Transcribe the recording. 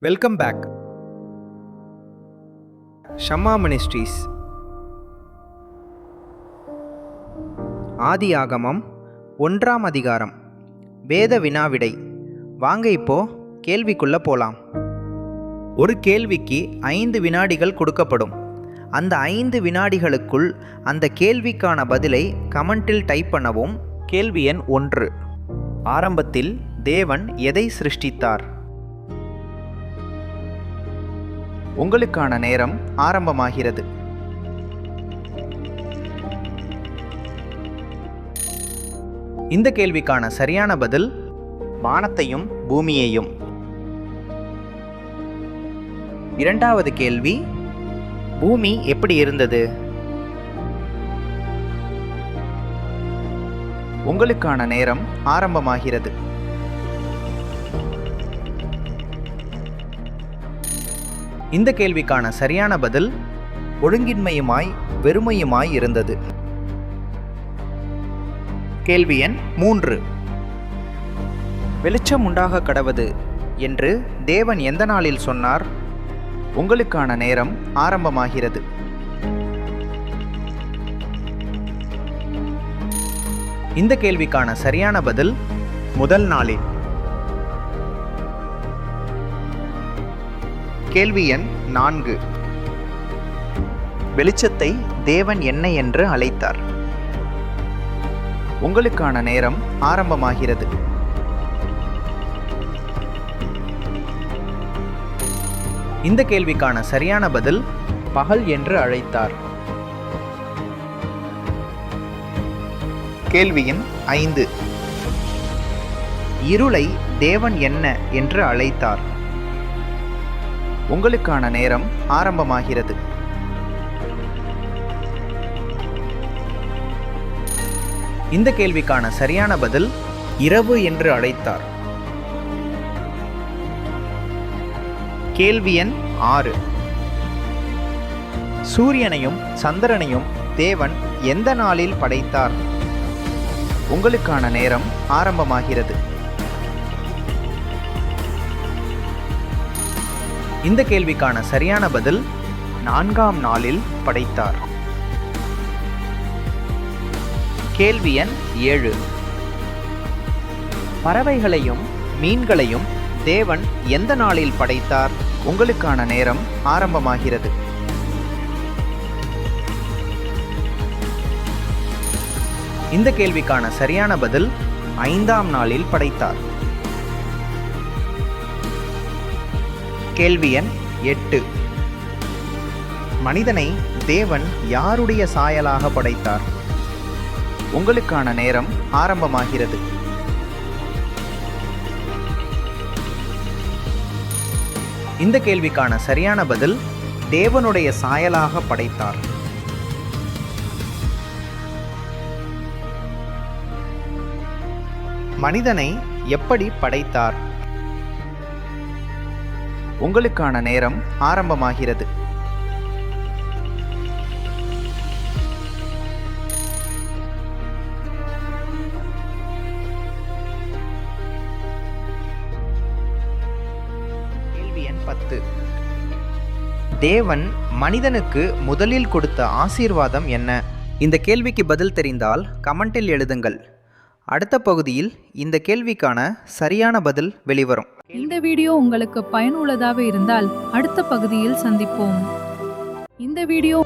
Welcome back. ஷம்மா ministries. ஆதியாகமம் 1ஆம் அதிகாரம். வேத வினாவிடை. வாங்க இப்போ கேள்விக்குள்ள போலாம். ஒரு கேள்விக்கு 5 வினாடிகள் கொடுக்கப்படும். அந்த 5 வினாடிகளுக்குள் அந்த கேள்விக்கான பதிலை கமெண்டில் டைப் பண்ணவும். கேள்வி எண் 1. ஆரம்பத்தில் தேவன் எதை சிருஷ்டித்தார்? உங்களுக்கான நேரம் ஆரம்பமாகிறது. இந்த கேள்விக்கான சரியான பதில் வானத்தையும் பூமியையும். இரண்டாவது கேள்வி, பூமி எப்படி இருந்தது? உங்களுக்கான நேரம் ஆரம்பமாகிறது. இந்த கேள்விக்கான சரியான பதில் ஒழுங்கின்மையுமாய் வெறுமையுமாய் இருந்தது. கேள்வி எண் 3. வெளிச்சம் உண்டாக கடவது என்று தேவன் எந்த நாளில் சொன்னார்? உங்களுக்கான நேரம் ஆரம்பமாகிறது. இந்த கேள்விக்கான சரியான பதில் முதல் நாளில். கேள்வி எண் 4. வெளிச்சத்தை தேவன் என்ன என்று அழைத்தார்? உங்களுக்கான நேரம் ஆரம்பமாகிறது. இந்த கேள்விக்கான சரியான பதில் பகல் என்று அழைத்தார். கேள்வி எண் 5. இருளை தேவன் என்ன என்று அழைத்தார்? உங்களுக்கான நேரம் ஆரம்பமாகிறது. இந்த கேள்விக்கான சரியான பதில் இரவு என்று அழைத்தார். கேள்வி எண் 6. சூரியனையும் சந்திரனையும் தேவன் எந்த நாளில் படைத்தார்? உங்களுக்கான நேரம் ஆரம்பமாகிறது. இந்த கேள்விக்கான சரியான பதில் 4ஆம் நாளில் படைத்தார். கேள்வி எண் 7. பறவைகளையும் மீன்களையும் தேவன் எந்த நாளில் படைத்தார்? உங்களுக்கான நேரம் ஆரம்பமாகிறது. இந்த கேள்விக்கான சரியான பதில் 5ஆம் நாளில் படைத்தார். கேள்வி எண் 8. மனிதனை தேவன் யாருடைய சாயலாக படைத்தார்? உங்களுக்கான நேரம் ஆரம்பமாகிறது. இந்த கேள்விக்கான சரியான பதில் தேவனுடைய சாயலாக படைத்தார். மனிதனை எப்படி படைத்தார்? உங்களுக்கான நேரம் ஆரம்பமாகிறது. கேள்வி எண் 10. தேவன் மனிதனுக்கு முதலில் கொடுத்த ஆசீர்வாதம் என்ன? இந்த கேள்விக்கு பதில் தெரிந்தால் கமெண்டில் எழுதுங்கள். அடுத்த பகுதியில் இந்த கேள்விக்கான சரியான பதில் வெளிவரும். இந்த வீடியோ உங்களுக்கு பயனுள்ளதாக இருந்தால் அடுத்த பகுதியில் சந்திப்போம். இந்த வீடியோ